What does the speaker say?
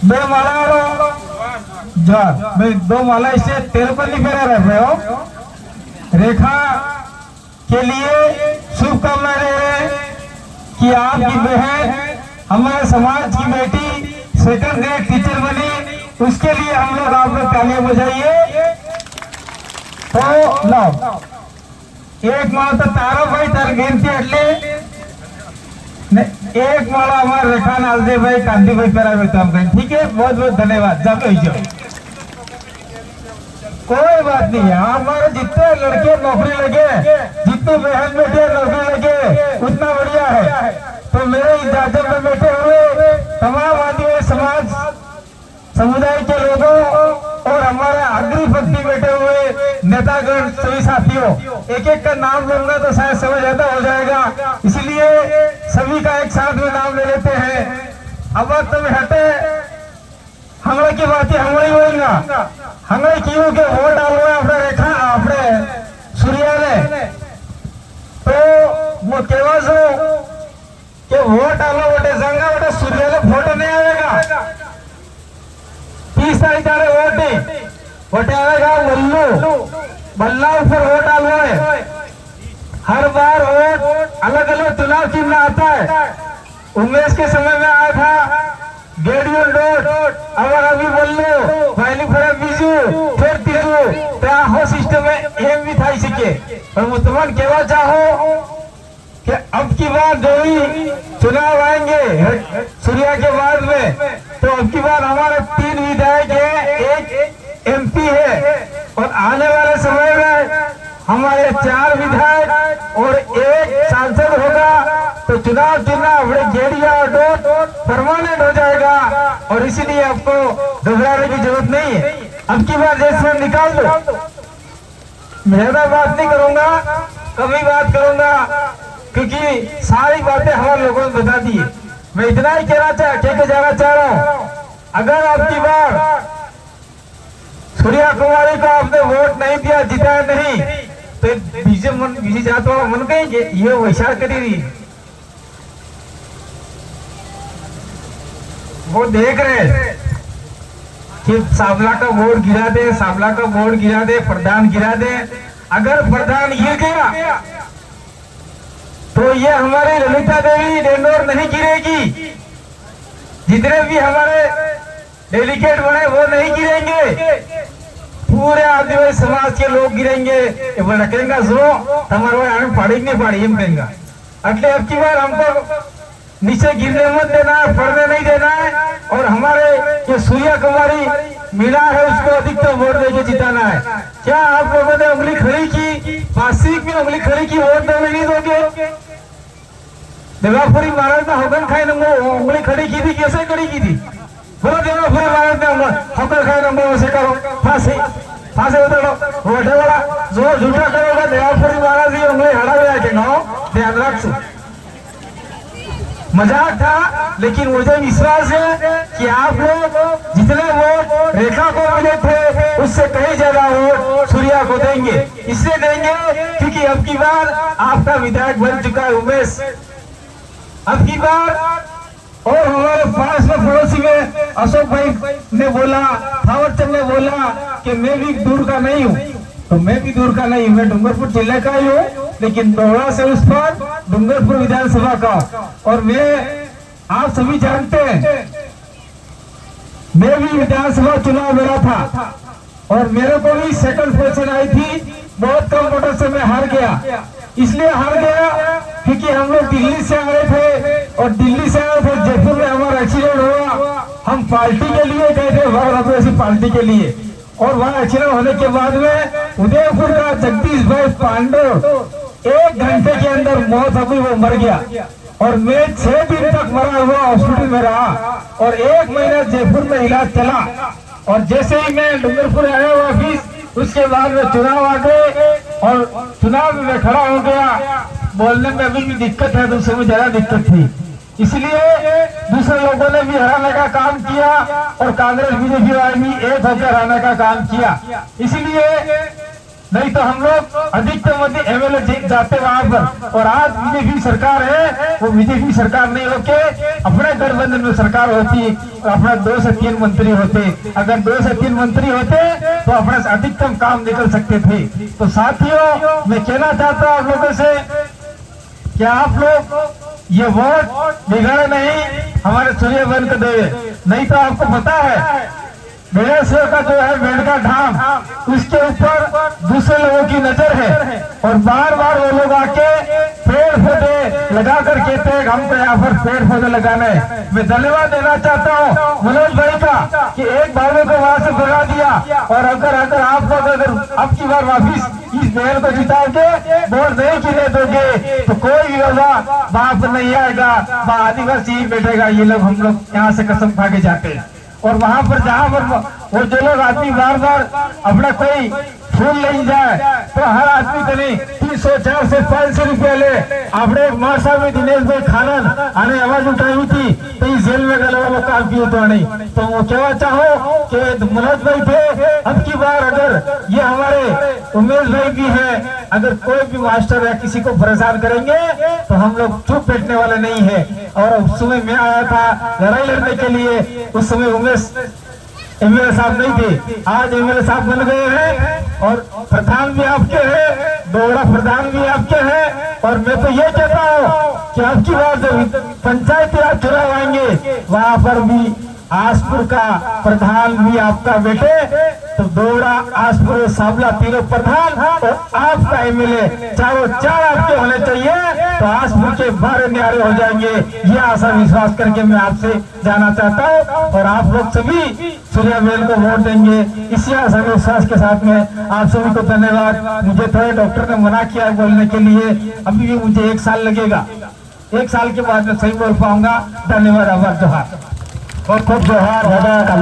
दो माला जर मैं दो माला इसे तेरपल्ली पे रहे हो रेखा के लिए शुभकामनाएं दे रहे हैं कि आपकी बहन हमारे समाज की बेटी सेकंड ग्रेड टीचर बनी, उसके लिए हम लोग आप लोग तालियां बजाइए। तो लो एक माला तो तारो भाई तार गिनती अटले एक माला हमारे रेखा नालदे भाई कांति भाई पेरा हम कहें। ठीक है, बहुत बहुत धन्यवाद। जाओ कोई बात नहीं है, हमारे जितने लड़के नौकरी लगे, जितने बहन बेटे नौकरी लगे उतना बढ़िया है। तो मेरे इजाजत में बैठे हुए तमाम आदिवासी समाज समुदाय के लोगों और हमारे अग्नि भक्ति बैठे हुए नेतागण सभी साथियों, एक एक का नाम लूंगा तो शायद समय ज्यादा हो जाएगा, इसलिए सभी का एक साथ में नाम ले लेते हैं। अब तुम हटे हमारे की बात हमारी होगा हमें क्यों के वोट डालो अपने रेखा अपने सूर्या ने तो वो केवा सो के वोट डालो वोटे संगा वोटे सूर्या ने फोटो नहीं आएगा 30 तारीख आने वोटे आएगा मल्लू बल्ला ऊपर वोट डालो है। हर बार वोट अलग अलग चुनाव चिन्ह आता है। उमेश के समय में आया था गेडियो डोट अब अभी बल्लू पहली फरा बीजू फिर तीजू तो हो सिस्टम में एम भी था सके और मुतमन केवा चाहो कि अब की बार जो भी चुनाव आएंगे सूर्या के बाद में तो अब की बार हमारे 3 विधायक है, एक एमपी है और आने वाले समय में हमारे 4 विधायक और 1 सांसद होगा। तो चुनाव चिन्ह अपने गेड़िया और डोट परमानेंट हो जाएगा और इसीलिए आपको घबराने की जरूरत नहीं है। अब की बार जैसे निकाल दो, ज्यादा बात नहीं करूंगा, कम ही बात करूंगा क्योंकि सारी बातें हमारे लोगों ने बता दी है। मैं इतना ही कहना जाना चाह रहा हूँ, अगर आपकी बार सूर्या कुमारी को आपने वोट नहीं दिया, जिताया नहीं, तो बीजे जात वाला मन कहेंगे ये वैसा करी रही। वो देख रहे कि सावला का वोट गिरा दे, सावला का वोट गिरा दे, प्रधान गिरा दे। अगर प्रधान गिर गया तो ये हमारी ललिता देवी डेंडोर नहीं गिरेगी, जितने भी हमारे डेलीगेट बने वो नहीं गिरेंगे, पूरे आदिवासी समाज के लोग गिरेंगे। कहेंगे जो हमारे पड़ी नहीं पड़ी हम कहेंगे अगले अब की बार हमको नीचे गिरने मत देना है, पढ़ने नहीं देना है और हमारे जो सूर्या कुमारी मिला है उसको अधिकतम वोट देके जिताना है। क्या आप लोगों ने उंगली खड़ी की, मासिक में उंगली खड़ी की, वोट देने नहीं दोगे? देवापुरी महाराज ने होगन खाए नंगो उंगली खड़ी की थी, कैसे खड़ी की थी? बोलो देवापुरी महाराज ने होकर खाए नंगो वैसे करो, फांसी उतरो वोटे वाला जो झूठा करोगा देवापुरी महाराज की उंगली हड़ा हुआ के ना ध्यान रखो। मजाक था, लेकिन मुझे विश्वास है कि आप लोग जितने वोट रेखा को मिले थे उससे कहीं ज्यादा वोट सूर्या को देंगे। इसलिए देंगे क्योंकि अब की बार आपका विधायक बन चुका है उमेश। अब की बार और हमारे पास में पड़ोसी में अशोक भाई ने बोला, थावरचंद ने बोला कि मैं भी दूर का नहीं हूँ, तो मैं भी दूर का नहीं हूँ, मैं डूंगरपुर जिले का ही हूँ, लेकिन दोहरा से उस पर डूंगरपुर विधानसभा का। और मैं आप सभी जानते हैं मैं भी विधानसभा चुनाव लड़ा था और मेरे को भी सेकंड पोजीशन आई थी, बहुत कम वोटों से मैं हार गया। इसलिए हार गया क्योंकि हम लोग दिल्ली से आए थे और दिल्ली से आए थे जयपुर में हमारा एक्सीडेंट हुआ। हम पार्टी के लिए गए थे, आदिवासी पार्टी के लिए, और वहाँ एक्सीडेंट होने के बाद में उदयपुर का जगदीश भाई पांडव 1 घंटे के अंदर मौत अभी वो मर गया और मैं 6 दिन तक मरा हुआ हॉस्पिटल में रहा और 1 महीना जयपुर में इलाज चला। और जैसे ही मैं डूंगरपुर आया वापिस, उसके बाद में चुनाव आ गए और चुनाव में मैं खड़ा हो गया। बोलने में अभी भी दिक्कत है, दूसरे में ज्यादा दिक्कत थी, इसलिए दूसरे लोगों ने भी हराने का काम किया और कांग्रेस बीजेपी वाले भी एक होकर हराने का काम किया। इसलिए नहीं तो हम लोग अधिकतम एमएलए जाते वहां पर। और आज बीजेपी सरकार है, वो बीजेपी सरकार नहीं होके अपने गठबंधन में सरकार होती, अपना 2 से 3 मंत्री होते। अगर 2 से 3 मंत्री होते तो अपना अधिकतम काम निकल सकते थे। तो साथियों, मैं कहना चाहता हूँ आप लोगों से कि आप लोग ये वोट बिगाड़े नहीं, हमारे सूर्यवन को देवे। नहीं तो आपको पता है बेड़ेश्वर का जो है मेंढका धाम, उसके ऊपर दूसरे लोगों की नजर है और बार बार वो लोग आके पेड़ पौधे लगा कर कहते हैं हमको यहाँ पर पेड़ पौधे लगाने। मैं धन्यवाद देना चाहता हूँ मनोज भाई का कि एक भाई को वहां से भगा दिया। और अगर आप लोग अगर अब की बार वापिस इस बहन को जिताओगे, वोट नहीं गिरने दोगे तो कोई भी होगा वहां पर नहीं आएगा, वहां आदिवासी ही बैठेगा। ये लोग हम लोग यहाँ से कसम खा के जाते हैं। और वहां पर जहां पर वो जो लोग आदमी बार बार अपना कोई फूल नहीं जाए तो हर आदमी को नहीं 300, 400, 500 रुपया ले। आपने एक मार साहब में दिनेश भाई खानन आने आवाज उठाई थी तो इस जेल में गले वालों काम किए तो नहीं। तो वो कहना चाहो कि मनोज भाई थे, अब की बार अगर ये हमारे उमेश भाई भी है, अगर कोई भी मास्टर या किसी को परेशान करेंगे तो हम लोग चुप बैठने वाले नहीं है। और उस समय मैं आया था लड़ाई लड़ने के लिए, उस समय उमेश एमएलए साहब नहीं थे, आज एमएलए साहब बन गए हैं और प्रधान भी आपके हैं, दोहरा प्रधान भी आपके हैं। और मैं तो ये कहता हूँ कि अब की बार जब पंचायती राज चुनाव आएंगे वहां पर भी आसपुर का प्रधान भी आपका बेटे, तो दोहरा आसपुर सावला तीनों प्रधान और आपका एमएलए चारों चार आपके होने चाहिए, तो आसपुर के बारे न्यारे हो जाएंगे। ये आशा विश्वास करके मैं आपसे जाना चाहता हूँ और आप लोग सभी सूर्याबेन को वोट देंगे, इसी आशा विश्वास के साथ में आप सभी को धन्यवाद। मुझे थोड़े डॉक्टर ने मना किया बोलने के लिए, अभी भी मुझे 1 साल लगेगा, 1 साल के बाद मैं सही बोल पाऊंगा। धन्यवाद, आभार, जोहार। खूब खूब जोहार दादा।